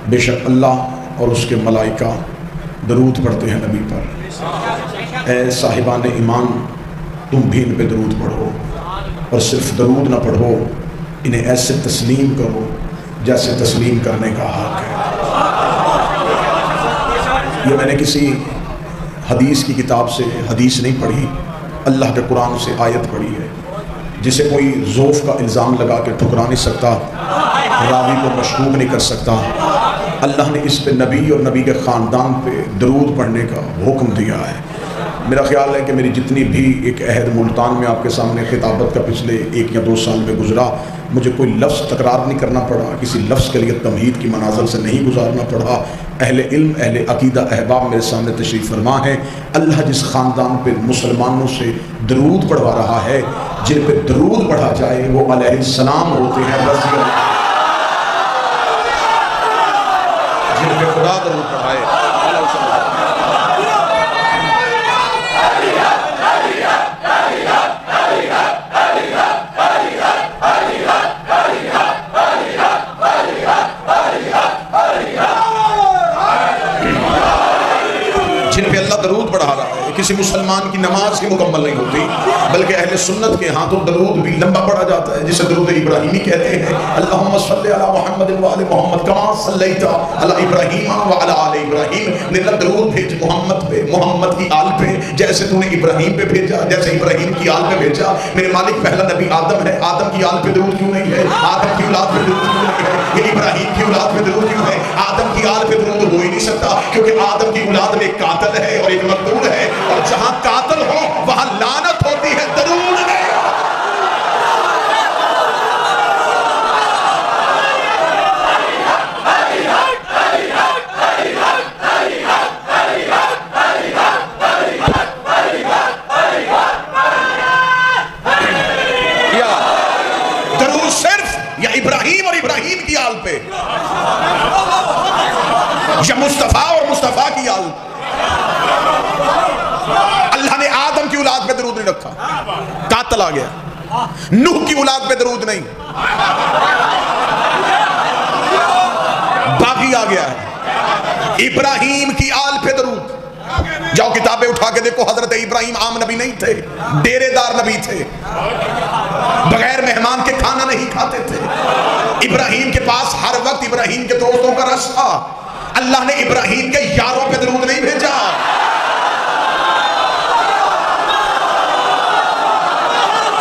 بے شک اللہ اور اس کے ملائکہ درود پڑھتے ہیں نبی پر۔ اے صاحبان ایمان، تم بھی ان پہ درود پڑھو، اور صرف درود نہ پڑھو، انہیں ایسے تسلیم کرو جیسے تسلیم کرنے کا حق ہے۔ یہ میں نے کسی حدیث کی کتاب سے حدیث نہیں پڑھی، اللہ کے قرآن سے آیت پڑھی ہے، جسے کوئی ذوف کا الزام لگا کے ٹھکرا نہیں سکتا، راوی کو مشکوک نہیں کر سکتا۔ اللہ نے اس پہ نبی اور نبی کے خاندان پہ درود پڑھنے کا حکم دیا ہے۔ میرا خیال ہے کہ میری جتنی بھی ایک عہد ملتان میں آپ کے سامنے خطابت کا پچھلے 1 یا 2 سال میں گزرا، مجھے کوئی لفظ تکرار نہیں کرنا پڑا، کسی لفظ کے لیے تمہید کی منازل سے نہیں گزارنا پڑا۔ اہل علم، اہل عقیدہ احباب میرے سامنے تشریف فرما ہے۔ اللہ جس خاندان پہ مسلمانوں سے درود پڑھوا رہا ہے، جن پہ درود پڑھا جائے وہ علیہ السلام ہوتے ہیں، رضی اللہ جن پہ خدا درود پڑھائے۔ جن پہ اللہ درود پڑھا رہا ہے، کسی مسلمان کی نماز کی مکمل نہیں ہوتی، بلکہ اہل سنت کے ہاں تو درود بھی لمبا پڑھا جاتا ہے، جسے درود ابراہیمی کہتے ہیں۔ اللہم صلی علی محمد وعلی محمد کما صلیت علی ابراہیم وعلی آل ابراہیم۔ نے اللہ درود بھیج محمد پہ، محمد کی آل پہ، جیسے تو نے ابراہیم پہ بھیجا، جیسے ابراہیم کی آل پہ بھیجا۔ میرے مالک پہلا نبی آدم ہے، آدم کی آل پہ درود کیوں نہیں ہے؟ آدم کی اولاد پہ درود کیوں نہیں ہے؟ یہ ابراہیم کی اولاد پہ درود کیوں ہے؟ آدم کی آل پہ درود ہو ہی نہیں سکتا، کیونکہ آدم کی اولاد میں ایک قاتل ہے اور ایک مقتول ہے، اور جہاں قاتل ہو وہاں لعنت ہوتی ہے، درود نہیں۔ یا درود صرف یا ابراہیم اور ابراہیم کی آل پہ، یا مصطفیٰ اور مصطفیٰ کی آل پہ۔ اللہ نے آدم کی اولاد پہ درود نہیں رکھا، قاتل آ گیا۔ نوح کی اولاد پہ درود نہیں، باغی آ گیا ہے۔ ابراہیم کی آل پہ درود۔ جاؤ کتابیں اٹھا کے دیکھو، حضرت ابراہیم عام نبی نہیں تھے، ڈیرے دار نبی تھے، بغیر مہمان کے کھانا نہیں کھاتے تھے۔ ابراہیم کے پاس ہر وقت ابراہیم کے دوستوں کا رش تھا۔ اللہ نے ابراہیم کے یاروں پہ درود نہیں بھیجا۔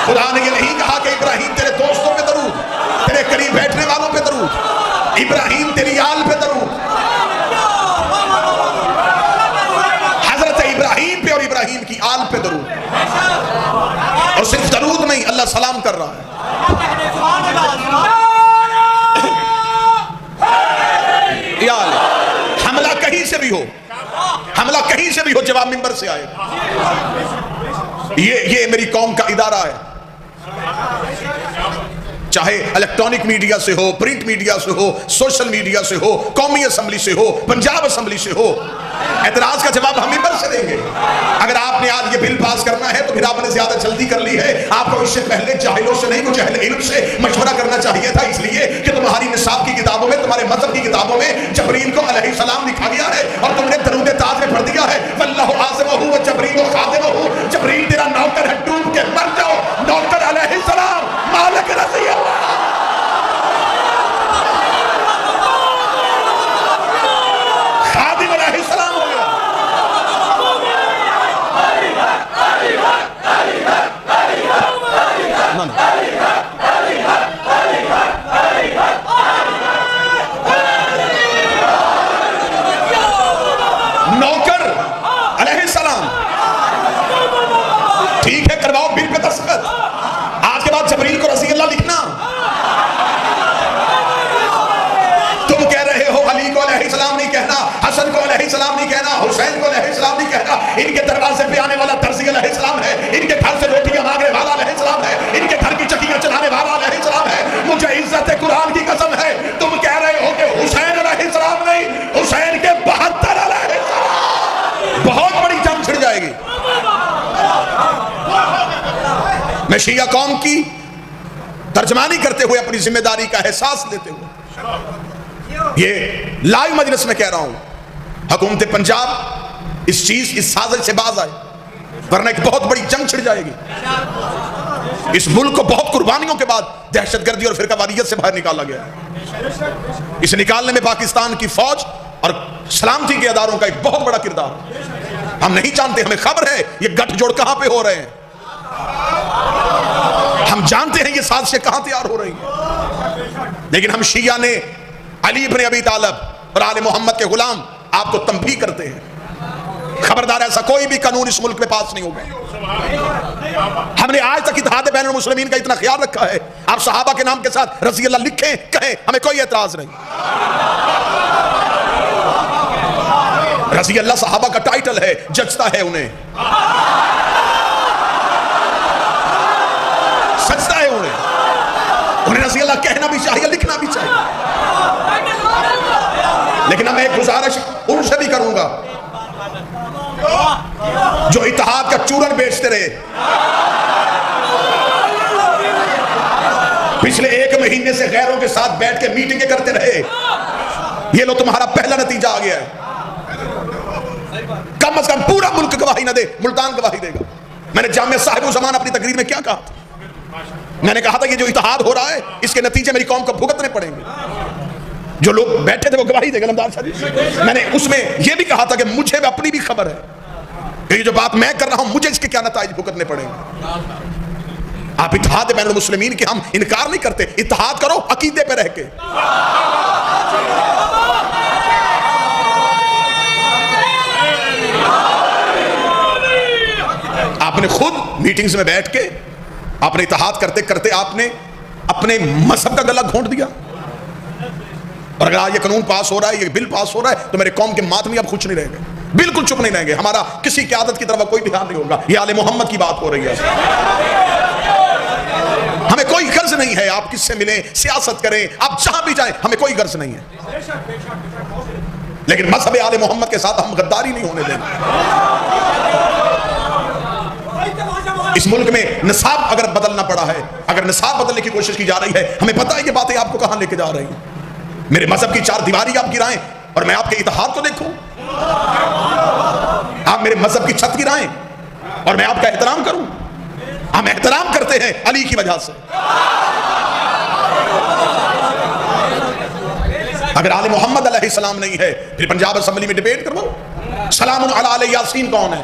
خدا نے یہ نہیں کہا کہ ابراہیم تیرے دوستوں پہ درود، تیرے قریب بیٹھنے والوں پہ درود، ابراہیم تیری آل پہ درود۔ حضرت ابراہیم پہ اور ابراہیم کی آل پہ درود، اور صرف درود نہیں، اللہ سلام کر رہا ہے۔ یا حملہ کہیں سے بھی ہو، حملہ کہیں سے بھی ہو، جواب منبر سے آئے۔ یہ میری قوم کا ادارہ ہے، چاہے الیکٹرانک میڈیا سے ہو، پرنٹ میڈیا سے ہو، سوشل میڈیا سے ہو، قومی اسمبلی سے ہو، پنجاب اسمبلی سے ہو، اعتراض کا جواب ہم منبر سے دیں گے۔ اگر آپ نے آج یہ بل پاس کرنا ہے تو پھر آپ نے زیادہ جلدی کر لی ہے۔ آپ کو اس سے پہلے جاہلوں سے نہیں، کچھ اہل علم سے مشورہ کرنا چاہیے تھا، اس لیے کہ تمہاری نصاب کی کتابوں میں، تمہارے مذہب کی کتابوں میں جبریل کو علیہ السلام لکھا گیا ہے، اور تم نے درود تاج میں پڑھ دیا ہے واللہ عاصمہ و جبریل و خادمہ۔ جبریل تیرا نوکر ہے، ڈوب کے مر جاؤ، نوکر علیہ السلام، مالک رضی اللہ۔ خادم علیہ السلام ہو گیا۔ نوکر علیہ السلام، ٹھیک ہے، کرواؤ بل پہ دستخط۔ آج کے بعد جبریل کو رضی اللہ لکھنا۔ تم کہہ رہے ہو علی کو علیہ السلام نہیں کہنا، حسن کو علیہ السلام نہیں کہنا، حسین کو علیہ السلام نہیں کہنا۔ ان کے دروازے پہ آنے والا درزی علیہ السلام ہے، ان کے گھر سے روٹیاں مانگنے والا علیہ السلام ہے، ان کے گھر کی چکیاں چلانے والا علیہ السلام ہے۔ مجھے عزت قرآن کی قسم ہے، تم کہہ رہے ہو کہ حسین علیہ السلام نہیں، حسین کے 72 علیہ السلام۔ بہت بڑی جنگ چھڑ جائے گی۔ میں شیعہ قوم کی ترجمانی کرتے ہوئے اپنی ذمہ داری کا احساس لیتے ہوئے یہ لائیو مجلس میں کہہ رہا ہوں، حکومت پنجاب اس چیز اس سازش سے باز آئے، ورنہ ایک بہت بڑی جنگ چھڑ جائے گی۔ اس ملک کو بہت قربانیوں کے بعد دہشت گردی اور فرقہ واریت سے باہر نکالا گیا ہے۔ اس نکالنے میں پاکستان کی فوج اور سلامتی کے اداروں کا ایک بہت بڑا کردار۔ ہم نہیں جانتے، ہمیں خبر ہے یہ گٹھ جوڑ کہاں پہ ہو رہے ہیں، ہم جانتے ہیں یہ سازشیں کہاں تیار ہو رہی ہیں، لیکن ہم شیعہ نے علی بن ابی طالب اور آل محمد کے غلام آپ کو تنبیہ کرتے ہیں، خبردار ایسا کوئی بھی قانون اس ملک میں پاس نہیں ہوگا۔ ہم نے آج تک اتحاد بین المسلمین کا اتنا خیال رکھا ہے، آپ صحابہ کے نام کے ساتھ رضی اللہ لکھیں کہیں، ہمیں کوئی اعتراض نہیں۔ رضی اللہ صحابہ کا ٹائٹل ہے، جچتا ہے انہیں، سجتا ہے انہیں رضی اللہ کہنا بھی چاہیے، لکھنا بھی چاہیے۔ لیکن میں ایک گزارش ان سے بھی کروں گا جو اتحاد کا چورن بیچتے رہے، پچھلے 1 مہینے سے غیروں کے ساتھ بیٹھ کے میٹنگیں کرتے رہے، یہ لو تمہارا پہلا نتیجہ آ گیا ہے۔ کم از کم پورا ملک گواہی نہ دے، ملتان گواہی دے گا۔ میں نے جامعہ صاحب الزمان اپنی تقریر میں کیا کہا تھا؟ میں نے کہا تھا یہ جو اتحاد ہو رہا ہے اس کے نتیجے میری قوم کو بھگتنے پڑیں گے۔ جو لوگ بیٹھے تھے وہ گواہی دے گا نمدار صاحب۔ میں نے اس میں یہ بھی کہا تھا کہ مجھے اپنی بھی خبر ہے کہ یہ جو بات میں کر رہا ہوں مجھے اس کے کیا نتائج بھگتنے پڑیں گے۔ آپ اتحاد بین المسلمین کے ہم انکار نہیں کرتے، اتحاد کرو عقیدے پہ رہ کے۔ آپ نے خود میٹنگز میں بیٹھ کے آپ نے اتحاد کرتے کرتے آپ نے اپنے مذہب کا گلا گھونٹ دیا، اور اگر یہ قانون پاس ہو رہا ہے، یہ بل پاس ہو رہا ہے تو میرے قوم کے ماتمی اب خوش نہیں رہیں گے، بالکل چپ نہیں رہیں گے، ہمارا کسی قیادت کی طرف کوئی دھیان نہیں ہوگا۔ یہ آل محمد کی بات ہو رہی ہے، ہمیں کوئی غرض نہیں ہے آپ کس سے ملیں، سیاست کریں، آپ جہاں بھی جائیں، ہمیں کوئی غرض نہیں ہے، لیکن مذہب آل محمد کے ساتھ ہم غداری نہیں ہونے دیں گے۔ اس ملک میں نصاب اگر بدلنا پڑا ہے، اگر نصاب بدلنے کی کوشش کی جا رہی ہے، ہمیں پتہ ہے یہ باتیں آپ کو کہاں لے کے جا رہی ہیں۔ میرے مذہب کی 4 دیواری آپ گرائیں اور میں آپ کے اتحاد کو دیکھوں، آپ میرے مذہب کی چھت گرائیں اور میں آپ کا احترام کروں۔ ہم احترام کرتے ہیں علی کی وجہ سے۔ اگر آل محمد علیہ السلام نہیں ہے پھر پنجاب اسمبلی میں ڈیبیٹ کرو، سلام علی آل یاسین کون ہے؟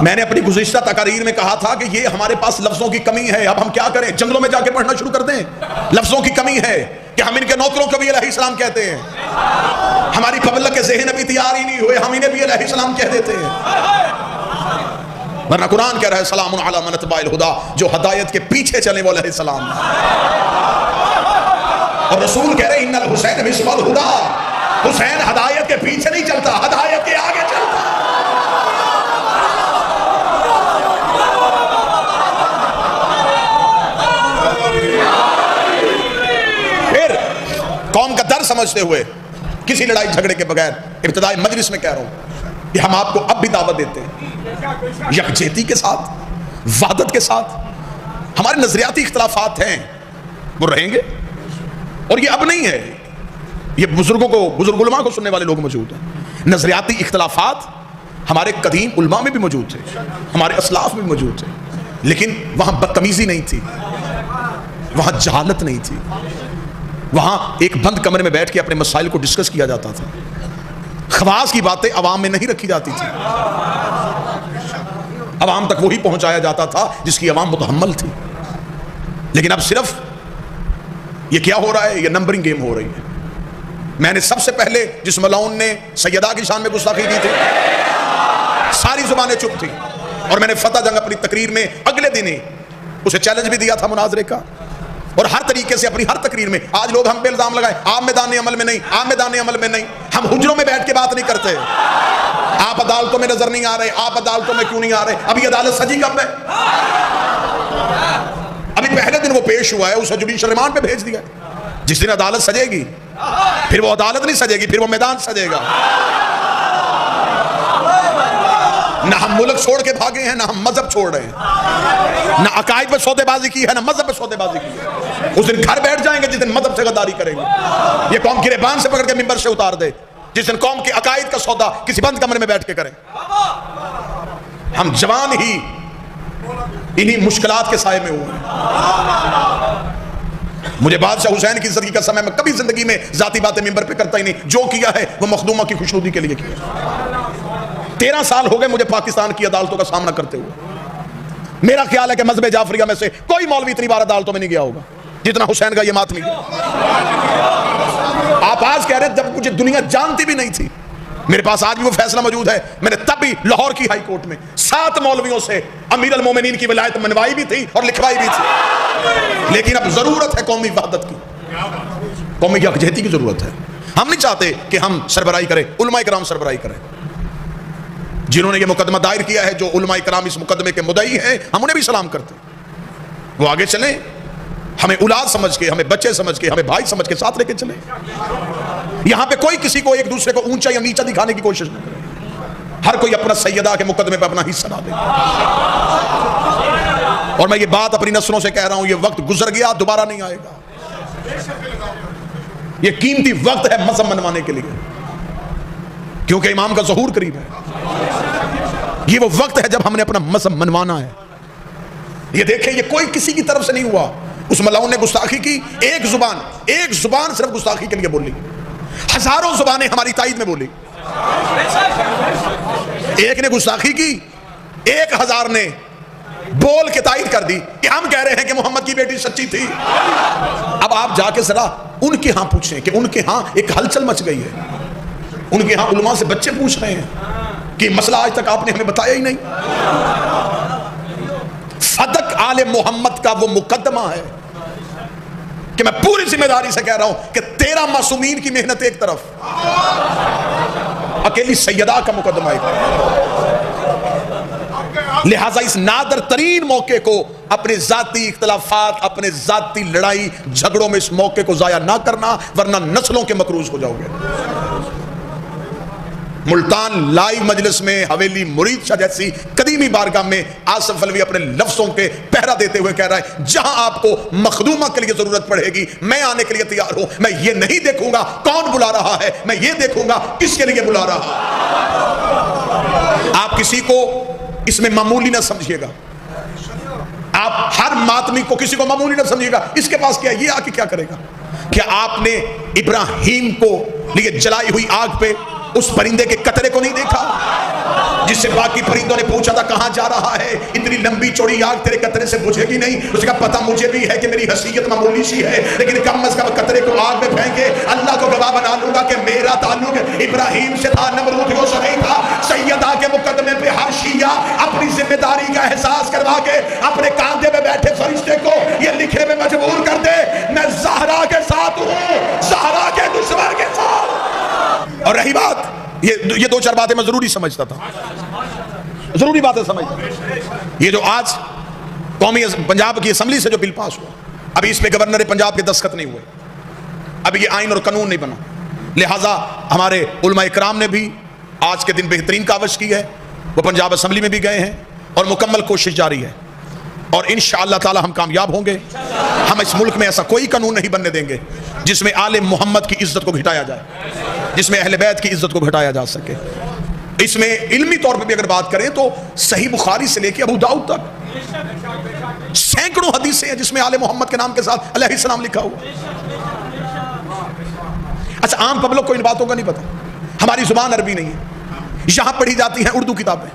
میں نے اپنی گزشتہ تقاریر میں کہا تھا کہ یہ ہمارے پاس لفظوں کی کمی ہے، اب ہم کیا کریں؟ جنگلوں میں جا کے پڑھنا شروع کر دیں؟ لفظوں کی کمی ہے کہ ہم ان کے نوکروں کو بھی علیہ السلام کہتے ہیں، ہماری پبلک کے ذہن ابھی تیار ہی نہیں ہوئے، ہم انہیں بھی علیہ السلام کہہ دیتے ہیں، ورنہ قرآن کہہ رہا ہے سلام علی من اتبع الہدی، جو ہدایت کے پیچھے چلے وہ علیہ السلام، اور رسول کہہ رہے ہیں ان الحسین مصباح الہدی، حسین ہدایت کے پیچھے نہیں چلتا، ہدایت کے آگے چلتا۔ قوم کا در سمجھتے ہوئے کسی لڑائی جھگڑے کے بغیر ابتدائی مجلس میں کہہ رہا ہوں کہ ہم آپ کو اب بھی دعوت دیتے ہیں یکجہتی کے ساتھ، وحدت کے ساتھ۔ ہمارے نظریاتی اختلافات ہیں وہ رہیں گے، اور یہ اب نہیں ہے، یہ بزرگ علماء کو سننے والے لوگ موجود ہیں۔ نظریاتی اختلافات ہمارے قدیم علماء میں بھی موجود تھے، ہمارے اسلاف میں بھی موجود تھے، لیکن وہاں بدتمیزی نہیں تھی، وہاں جہالت نہیں تھی، وہاں ایک بند کمرے میں بیٹھ کے اپنے مسائل کو ڈسکس کیا جاتا تھا، خواص کی باتیں عوام میں نہیں رکھی جاتی تھی، عوام تک وہی پہنچایا جاتا تھا جس کی عوام متحمل تھی۔ لیکن اب صرف یہ کیا ہو رہا ہے؟ یہ نمبرنگ گیم ہو رہی ہے۔ میں نے سب سے پہلے جس ملعون نے سیدہ کی شان میں گستاخی کی تھی، ساری زبانیں چپ تھی، اور میں نے فتح جنگ اپنی تقریر میں اگلے دن ہی اسے چیلنج بھی دیا تھا مناظرے کا، اور ہر طریقے سے اپنی ہر تقریر میں آج لوگ ہم پہ الزام لگائیں آپ میدان عمل میں نہیں، آپ میدان عمل میں نہیں، ہم حجروں میں بیٹھ کے بات نہیں کرتے، آپ عدالتوں میں نظر نہیں آ رہے، آپ عدالتوں میں کیوں نہیں آ رہے؟ ابھی عدالت سجی کب ہے؟ ابھی پہلے دن وہ پیش ہوا ہے، اسے جوڈیشل ریمانڈ پہ بھیج دیا۔ جس دن عدالت سجے گی پھر وہ عدالت نہیں سجے گی، پھر وہ میدان سجے گا۔ نہ ہم ملک چھوڑ کے بھاگے ہیں، نہ ہم مذہب چھوڑ رہے ہیں، نہ عقائد پہ سودے بازی کی ہے، نہ مذہب پہ سودے بازی کی ہے۔ اس دن گھر بیٹھ جائیں گے جس دن مذہب سے غداری کریں گے، یہ قوم گریبان سے پکڑ کے ممبر سے اتار دے جس دن قوم کے عقائد کا سودا کسی بند کمرے میں بیٹھ کے کریں۔ ہم جوان ہی انہی مشکلات کے سائے میں ہوئے ہیں۔ مجھے بادشاہ حسین کی عزت کی قسم ہے، میں کبھی زندگی میں ذاتی باتیں ممبر پہ کرتا ہی نہیں، جو کیا ہے وہ مخدومہ کی خوشنودی کے لیے کیا۔ 13 سال ہو گئے مجھے پاکستان کی عدالتوں کا سامنا کرتے ہوئے۔ میرا خیال ہے کہ مذہب جعفریہ میں سے کوئی مولوی اتنی بار عدالتوں میں نہیں گیا ہوگا جتنا حسین کا یہ ماتمی گیا۔ آپ آج کہہ رہے ہیں جب مجھے دنیا جانتی بھی نہیں تھی، میرے پاس آج بھی وہ فیصلہ موجود ہے، میں نے تب بھی لاہور کی ہائی کورٹ میں 7 مولویوں سے امیر المومنین کی ولایت منوائی بھی تھی اور لکھوائی بھی تھی، لیکن اب ضرورت ہے قومی وحدت کی، قومی یکجہتی کی ضرورت ہے۔ ہم نہیں چاہتے کہ ہم سربراہی کریں، علماء کرام سربراہی کریں۔ جنہوں نے یہ مقدمہ دائر کیا ہے، جو علماء کرام اس مقدمے کے مدعی ہیں، ہم انہیں بھی سلام کرتے ہیں، وہ آگے چلیں، ہمیں اولاد سمجھ کے، ہمیں بچے سمجھ کے، ہمیں بھائی سمجھ کے ساتھ لے کے چلیں۔ یہاں پہ کوئی کسی کو ایک دوسرے کو اونچا یا نیچا دکھانے کی کوشش نہ کرے، ہر کوئی اپنا سیدہ کے مقدمے پہ اپنا حصہ ڈالے۔ اور میں یہ بات اپنی نسلوں سے کہہ رہا ہوں، یہ وقت گزر گیا، دوبارہ نہیں آئے گا۔ یہ قیمتی وقت ہے مذہب منوانے کے لیے، کیونکہ امام کا ظہور قریب ہے۔ یہ وہ وقت ہے جب ہم نے اپنا مذہب منوانا ہے۔ یہ دیکھیں، یہ کوئی کسی کی طرف سے نہیں ہوا۔ اس ملاؤن نے گستاخی کی، ایک زبان صرف گستاخی کے لیے بولی، ہزاروں زبانیں ہماری تائید میں بولی۔ ایک نے گستاخی کی، 1000 نے بول کے تائید کر دی کہ ہم کہہ رہے ہیں کہ محمد کی بیٹی سچی تھی۔ اب آپ جا کے ذرا ان کے ہاں پوچھیں کہ ان کے ہاں ایک ہلچل مچ گئی ہے، ان کے ہاں علماء سے بچے پوچھ رہے ہیں کہ مسئلہ آج تک آپ نے ہمیں بتایا ہی نہیں۔ فدق آل محمد کا وہ مقدمہ ہے کہ میں پوری ذمہ داری سے کہہ رہا ہوں کہ 13 معصومین کی محنت ایک طرف، اکیلی سیدہ کا مقدمہ ایک طرف۔ لہٰذا اس نادر ترین موقع کو اپنے ذاتی اختلافات، اپنے ذاتی لڑائی جھگڑوں میں اس موقع کو ضائع نہ کرنا، ورنہ نسلوں کے مقروض ہو جاؤ گے۔ ملتان لائیو مجلس میں حویلی مرید شاہ جیسی قدیمی بارگاہ میں آصف علوی اپنے لفظوں کے پہرا دیتے ہوئے کہہ رہا ہے، جہاں آپ کو مخدومہ کے لیے ضرورت پڑے گی میں آنے کے لیے تیار ہوں۔ میں یہ نہیں دیکھوں گا کون بلا رہا ہے، میں یہ دیکھوں گا کس کے لیے بلا رہا ہے۔ آپ کسی کو اس میں معمولی نہ سمجھیے گا، آپ ہر ماتمی کو کسی کو معمولی نہ سمجھیے گا۔ اس کے پاس کیا، یہ آ کے کیا کرے گا؟ کیا آپ نے ابراہیم کو لیے جلائی ہوئی آگ پہ اس پرندے کے قطرے کو نہیں دیکھا جس سے باقی پرندوں نے پوچھا تھا کہاں جا رہا ہے؟ اتنی لمبی چوڑی آگ تیرے قطرے سے بجھے گی نہیں۔ اس کا پتہ مجھے بھی ہے کہ میری حیثیت معمولی سی ہے، لیکن کم از کم قطرے کو آگ میں پھینکے اللہ کو گواہ بنا لوں گا کہ میرا تعلق ابراہیم سے تھا، نمرود کو سے نہیں تھا۔ سیدہ کے مقدمے پہ ہر شیعہ اپنی ذمہ داری کا احساس کروا کے اپنے کاندھے میں بیٹھے فرشتے کو یہ لکھنے میں مجبور کر دے، میں زہرا کے ساتھ ہوں، زہرا کے دشمن کے ساتھ۔ اور رہی بات یہ 2-4 باتیں میں ضروری سمجھتا تھا، ضروری باتیں سمجھتا تھا۔ یہ جو آج قومی پنجاب کی اسمبلی سے جو بل پاس ہوا، ابھی اس پہ گورنر پنجاب کے دستخط نہیں ہوئے، ابھی یہ آئین اور قانون نہیں بنا، لہٰذا ہمارے علماء اکرام نے بھی آج کے دن بہترین کاوش کی ہے، وہ پنجاب اسمبلی میں بھی گئے ہیں اور مکمل کوشش جاری ہے، اور انشاءاللہ تعالی ہم کامیاب ہوں گے۔ ہم اس ملک میں ایسا کوئی قانون نہیں بننے دیں گے جس میں آل محمد کی عزت کو گھٹایا جائے، جس میں اہل بیت کی عزت کو گھٹایا جا سکے۔ اس میں علمی طور پہ بھی اگر بات کریں تو صحیح بخاری سے لے کے ابو داؤد تک سینکڑوں حدیثیں ہیں جس میں آل محمد کے نام کے ساتھ علیہ السلام لکھا ہوا۔ اچھا، عام پبلک کو ان باتوں کا نہیں پتا، ہماری زبان عربی نہیں ہے، یہاں پڑھی جاتی ہیں اردو کتابیں،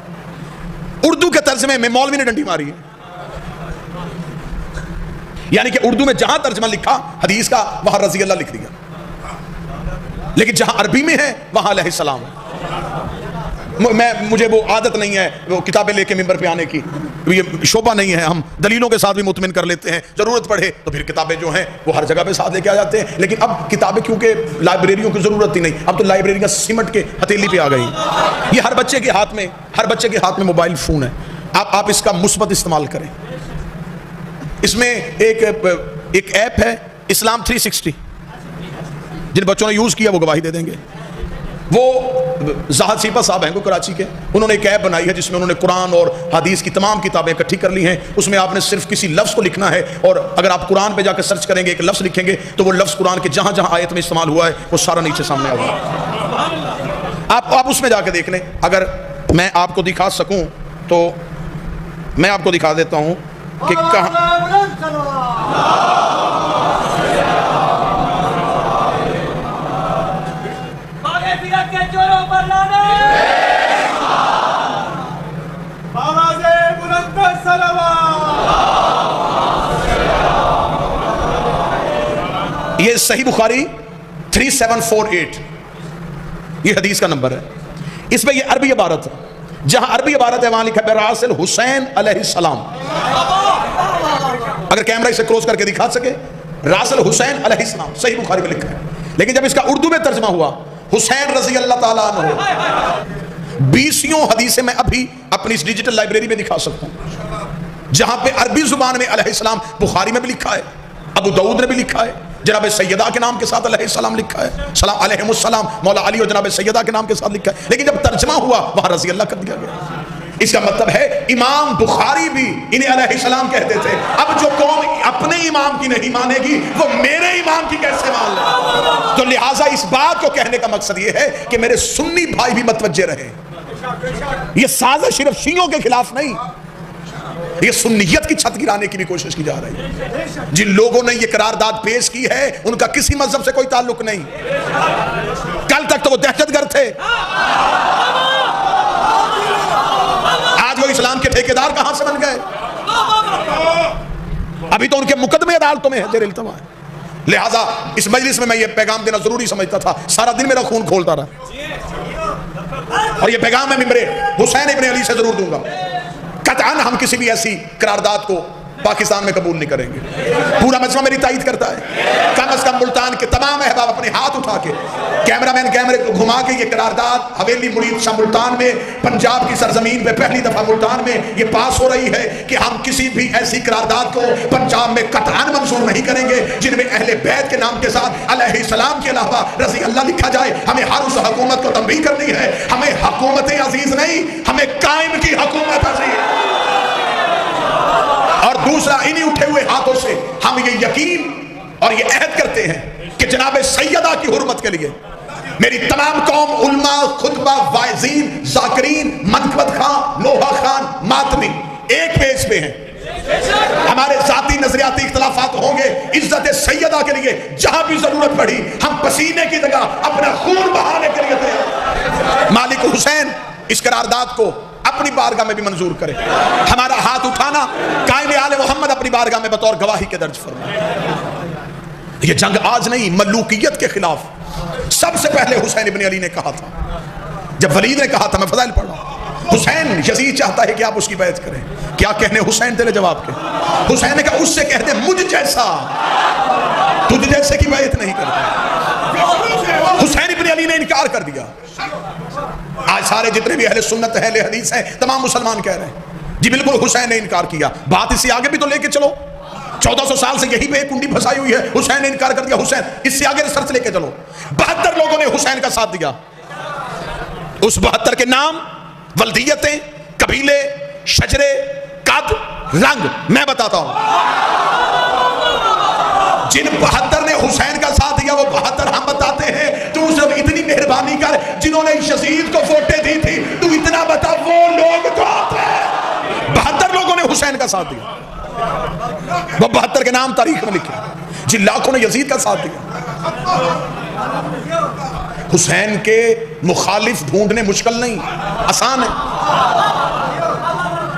اردو کے ترجمے میں مولوی نے ڈنڈی ماری ہے، یعنی کہ اردو میں جہاں ترجمہ لکھا حدیث کا وہاں رضی اللہ لکھ دیا، لیکن جہاں عربی میں ہے وہاں علیہ السلام ہے۔ مجھے وہ عادت نہیں ہے وہ کتابیں لے کے ممبر پہ آنے کی، یہ شعبہ نہیں ہے، ہم دلیلوں کے ساتھ بھی مطمئن کر لیتے ہیں، ضرورت پڑے تو پھر کتابیں جو ہیں وہ ہر جگہ پہ ساتھ لے کے آ جاتے ہیں۔ لیکن اب کتابیں کیونکہ لائبریریوں کی ضرورت ہی نہیں، اب تو لائبریریاں سمٹ کے ہتھیلی پہ آ گئی۔ یہ ہر بچے کے ہاتھ میں موبائل فون ہے، آپ اس کا مثبت استعمال کریں۔ اس میں ایک ایپ ہے اسلام 360، جن بچوں نے یوز کیا وہ گواہی دے دیں گے۔ وہ زاہد سیپا صاحب ہیں کو کراچی کے، انہوں نے ایک ایپ بنائی ہے جس میں انہوں نے قرآن اور حدیث کی تمام کتابیں اکٹھی کر لی ہیں. اس میں آپ نے صرف کسی لفظ کو لکھنا ہے، اور اگر آپ قرآن پہ جا کے سرچ کریں گے ایک لفظ لکھیں گے تو وہ لفظ قرآن کے جہاں جہاں آیت میں استعمال ہوا ہے وہ سارا نیچے سامنے آئے گا. آپ اس میں جا کے دیکھ لیں. اگر میں آپ کو دکھا سکوں تو میں آپ کو دکھا دیتا ہوں کہ کہاں یہ صحیح بخاری 3748 یہ حدیث کا نمبر ہے. اس میں یہ عربی عبارت ہے، جہاں عربی عبارت ہے وہاں لکھا ہے براسل حسین علیہ السلام. اگر کیمرہ اسے کلوز کر کے دکھا سکے، راسل حسین علیہ السلام صحیح بخاری میں لکھا ہے. لیکن جب اس کا اردو میں ترجمہ ہوا حسین رضی اللہ تعالیٰ عنہ، 20 حدیثیں میں ابھی اپنی اس ڈیجیٹل لائبریری میں دکھا سکتا ہوں جہاں پہ عربی زبان میں علیہ السلام بخاری میں بھی لکھا ہے، ابو داؤد نے بھی لکھا ہے، جناب سیدہ کے نام کے ساتھ علیہ السلام لکھا ہے، سلام علیہ السلام، مولا علی اور جناب سیدہ کے نام کے ساتھ لکھا ہے. لیکن جب ترجمہ ہوا وہاں رضی اللہ کر دیا گیا. اس کا مطلب ہے امام بخاری بھی انہیں علیہ السلام کہتے تھے. اب جو قوم اپنے امام کی نہیں مانے گی وہ میرے امام کی کیسے مان لے؟ تو لہٰذا اس بات کو کہنے کا مقصد یہ ہے کہ میرے سنی بھائی بھی متوجہ رہے. یہ سازش صرف شیعوں کے خلاف نہیں، یہ سنیت کی چھت گرانے کی بھی کوشش کی جا رہی ہے. جن لوگوں نے یہ قرارداد پیش کی ہے ان کا کسی مذہب سے کوئی تعلق نہیں. کل تک تو وہ دہشت گرد تھے، آج وہ اسلام کے ٹھیکیدار کہاں سے بن گئے؟ ابھی تو ان کے مقدمے عدالتوں میں زیر التوا ہے. لہذا اس مجلس میں میں یہ پیغام دینا ضروری سمجھتا تھا. سارا دن میرا خون کھولتا رہا اور یہ پیغام میں ممبر حسین ابن علی سے ضرور دوں گا. قطعاً ہم کسی بھی ایسی قرارداد کو پاکستان میں قبول نہیں کریں گے. پورا مجمع میری تائید کرتا ہے. کم از کم ملتان کے تمام احباب اپنے ہاتھ اٹھا کے کیمرہ مین کیمرے کو گھما کے یہ قرارداد حویلی مرید شاہ ملتان میں پنجاب کی سرزمین پہ پہلی دفعہ ملتان میں یہ پاس ہو رہی ہے کہ ہم کسی بھی ایسی قرارداد کو پنجاب میں قطعاً منظور نہیں کریں گے جن میں اہل بیت کے نام کے ساتھ علیہ السلام کے علاوہ رضی اللہ لکھا جائے. ہمیں ہر اس حکومت کو تنبیہ کرنی ہے. ہمیں حکومت عزیز نہیں، ہمیں قائم کی حکومت عزیز. اور دوسرا انہی اٹھے ہوئے ہاتھوں سے ہم یہ یقین اور یہ عہد کرتے ہیں کہ جناب سیدہ کی حرمت کے لیے میری تمام قوم، علماء، خطبہ، واعظین، ذاکرین، منقبت خان، لوہا خان، ماتمی ایک پیج پہ ہیں. ہمارے ذاتی نظریاتی اختلافات ہوں گے، عزت سیدہ کے لیے جہاں بھی ضرورت پڑی ہم پسینے کی جگہ اپنا خون بہانے کے لیے تیار. مالک حسین اس قرارداد کو اپنی بارگاہ میں بھی منظور کرے. ہمارا ہاتھ اٹھانا قائم آل محمد اپنی بارگاہ میں بطور گواہی کے درج فرمائے. یہ جنگ آج نہیں، ملوکیت کے خلاف سب سے پہلے حسین ابن علی نے کہا تھا. جب ولید نے کہا تھا، میں فضائل پڑھ رہا ہوں، حسین یزید چاہتا ہے کہ آپ اس کی بیعت کریں. کیا کہنے حسین تیرے جواب کے؟ حسین نے کہا اس سے کہہ دے مجھ جیسا تجھ جیسے کی بیعت نہیں کرتا. حسین ابن علی نے انکار کر دیا. آج سارے جتنے بھی اہل سنت اہل حدیث ہیں تمام مسلمان کہہ رہے ہیں جی بالکل حسین نے انکار کیا. بات اس سے آگے بھی تو لے کے چلو، 1400 سال سے یہی پہ کنڈی پھنسائی ہوئی ہے. حسین نے انکار کر دیا. حسین اس سے آگے ریسرچ لے کے چلو. 72 لوگوں نے حسین کا ساتھ دیا. اس 72 کے نام، ولدیتیں، قبیلے، شجرے، قد، رنگ میں بتاتا ہوں. جن 72 نے حسین کا ساتھ دیا وہ 72 ہم بتاتے ہیں. تو صرف اتنی مہربانی کر، جنہوں نے یزید کو ووٹیں دی تھی تو اتنا بتا وہ لوگ تو آتے ہیں. 72 لوگوں نے حسین کا ساتھ دیا. وہ 72 کے نام تاریخ میں لکھے. جن لاکھوں نے یزید کا ساتھ دیا. حسین کے مخالف ڈھونڈنے مشکل نہیں، آسان ہے.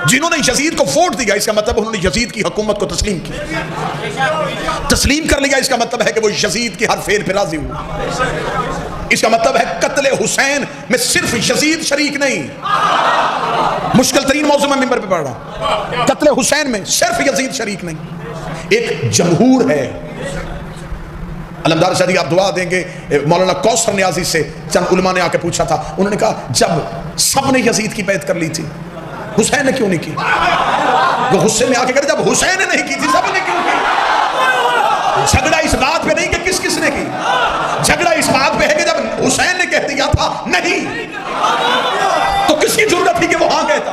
جنہوں نے یزید کو ووٹ دیا اس کا مطلب انہوں نے یزید کی حکومت کو تسلیم کیا، تسلیم کر لیا. اس کا مطلب ہے کہ وہ یزید کی ہر فعل پہ راضی ہوئے. اس کا مطلب ہے قتل حسین میں صرف یزید شریک نہیں. مشکل ترین موضوع میں ممبر پہ پڑھ رہا ہوں. قتل حسین میں صرف یزید شریک نہیں، ایک جمہور ہے. علمدار شادی آپ دعا دیں گے. مولانا کوثر نیازی سے چند علماء نے آ کے پوچھا تھا، انہوں نے کہا جب سب نے یزید کی بیعت کر لی تھی حسین نے کیوں نہیں کی؟ وہ غصے میں آ کے کہتے جب حسین نے نہیں کی تھی سب نے کیوں کی؟ جھگڑا اس بات پہ نہیں کہ کس کس نے کی، جھگڑا اس بات پہ ہے کہ جب حسین نے کہہ دیا تھا نہیں، تو کس کی ضرورت تھی کہ وہ ہاں کہتا؟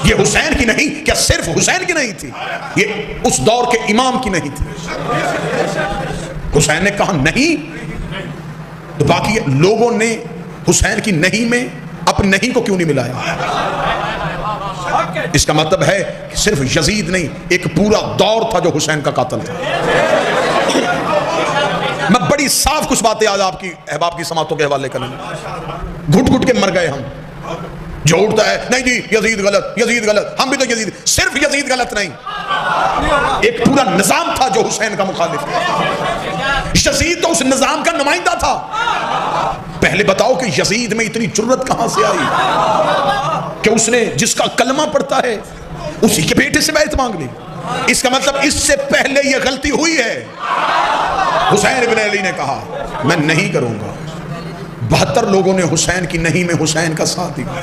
یہ حسین کی نہیں، کیا صرف حسین کی نہیں تھی، یہ اس دور کے امام کی نہیں تھی۔ حسین نے کہا نہیں، تو باقی لوگوں نے حسین کی نہیں میں اپنی نہیں کو کیوں نہیں ملایا؟ اس کا مطلب ہے کہ صرف یزید نہیں، ایک پورا دور تھا جو حسین کا قاتل تھا۔ میں بڑی صاف کچھ باتیں آج آپ کی احباب کی سماعتوں کے حوالے کروں گا، گھٹ گھٹ کے مر گئے ہم۔ جو اٹھتا ہے نہیں جی یزید غلط، یزید غلط، ہم بھی تو یزید، صرف یزید غلط نہیں، ایک پورا نظام تھا جو حسین کا مخالف تھا۔ یزید تو اس نظام کا نمائندہ تھا۔ پہلے بتاؤ کہ یزید میں اتنی جرت کہاں سے آئی کہ اس نے جس کا کلمہ پڑھتا ہے اسی کے بیٹے سے بیعت مانگ لی؟ اس کا مطلب اس سے پہلے یہ غلطی ہوئی ہے۔ حسین ابن علی نے کہا میں نہیں کروں گا۔ 72 لوگوں نے حسین کی نہیں میں حسین کا ساتھ دیا۔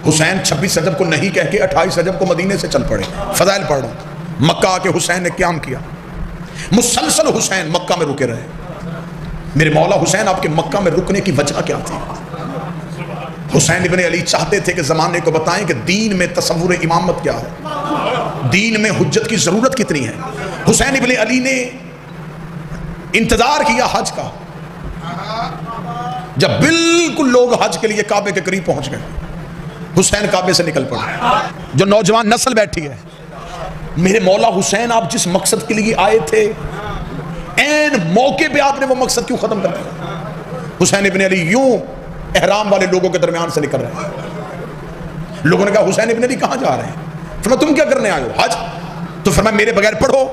حسین 26 رجب کو نہیں کہہ کے 28 رجب کو مدینے سے چل پڑے۔ فضائل پڑھ رہا ہوں، مکہ آ کے حسین نے قیام کیا، مسلسل حسین مکہ میں رکے رہے۔ میرے مولا حسین آپ کے مکہ میں رکنے کی وجہ کیا تھی؟ حسین ابن علی چاہتے تھے کہ زمانے کو بتائیں کہ دین میں تصور امامت کیا ہے، دین میں حجت کی ضرورت کتنی ہے۔ حسین ابن علی نے انتظار کیا حج کا، جب بالکل لوگ حج کے لیے کعبے کے قریب پہنچ گئے، حسین کعبے سے نکل پڑے۔ جو نوجوان نسل بیٹھی ہے، میرے مولا حسین آپ جس مقصد کے لیے آئے تھے این موقع پہ آپ نے وہ مقصد کیوں ختم کر دیا؟ حسین ابن علی یوں احرام والے لوگوں کے درمیان سے نکل رہے ہیں۔ لوگوں نے کہا حسین ابن علی کہاں جا رہے ہیں؟ فرمایا تم کیا کرنے آئے ہو؟ حج؟ تو فرمایا میرے بغیر پڑھو۔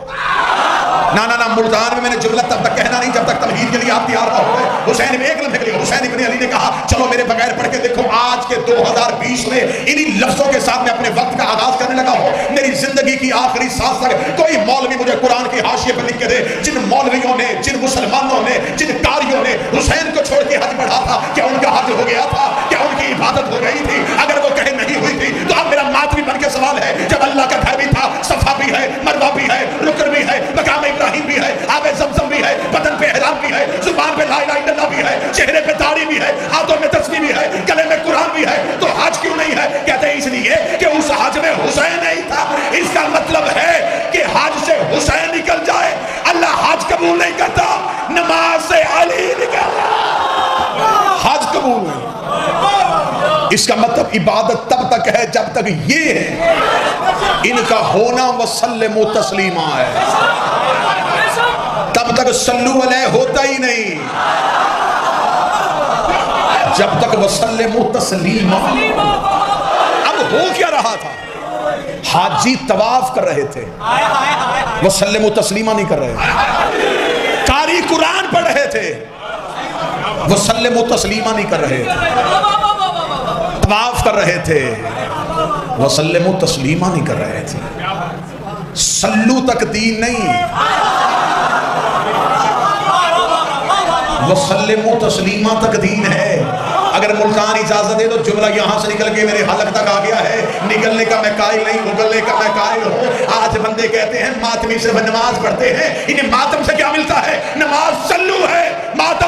نا ملتان میں نے جملہ تب تک کہنا نہیں جب تک تمہید کے لیے آپ تیار نہ ہوئے۔ حسین ابن ایک لمحے کے لیے حسین ابن علی نے کہا چلو میرے بغیر پڑھ کے دیکھو۔ آج کے 2020 میں انہی لفظوں کے ساتھ میں اپنے وقت کا آغاز کرنے لگا ہوں۔ میری زندگی کی آخری سانس تک کوئی مولوی مجھے قرآن کی حاشیے پر لکھ کے دے جن مولویوں نے، جن مسلمانوں نے، جن قاریوں نے حسین کو چھوڑ کے حج پڑھا تھا، کیا ان کا حج ہو گیا تھا؟ کیا ان کی عبادت ہو گئی تھی؟ اگر وہ کہیں نہیں ہوئی تھی تو اب میرا ماتمی بن کے سوال ہے، جب اللہ کا گھر بھی تھا، صفا بھی ہے، مروہ بھی ہے، رکن بھی ہے، مقام ابراہیم بھی ہے، آب زمزم بھی ہے، بدن پہ احرام بھی ہے، زبان پہ لا الہ الا اللہ بھی ہے، چہرے پہ داڑھی بھی ہے، ہاتھوں میں تسبیح بھی ہے، گلے میں قرآن بھی ہے، تو حج کیوں نہیں ہے؟ کہتے ہیں اس لیے کہ اس حج میں حسین نہیں تھا۔ اس کا مطلب ہے کہ حج سے حسین نکل جائے اللہ حج قبول نہیں کرتا، نماز سے علی نکل حج قبول نہیں۔ اس کا مطلب عبادت تب تک ہے جب تک یہ ہے ان کا ہونا وسلم و تسلیمہ ہے، تب تک صلو علیہ ہوتا ہی نہیں، جب تک وسلم و تسلیمہ۔ اب ہو کیا رہا تھا؟ حاجی طواف کر رہے تھے، وسلم و تسلیمہ نہیں کر رہے تھے، قاری قرآن پڑھ رہے تھے، وسلم و تسلیمہ نہیں کر رہے تھے، طواف کر رہے تھے، وسلم و تسلیمہ نہیں کر رہے تھے۔ صلو تک دین نہیں، وسلم و تسلیمہ تک دین ہے۔ اگر ملتان اجازت دے تو جملہ یہاں سے نکل کے میرے حلق تک آ گیا ہے، نکلنے کا میں قائل نہیں، اگلنے کا میں قائل ہوں۔ آج بندے کہتے ہیں ماتمی سے نماز پڑھتے ہیں، انہیں ماتم سے کیا ملتا ہے؟ نماز صلو ہے، ماتم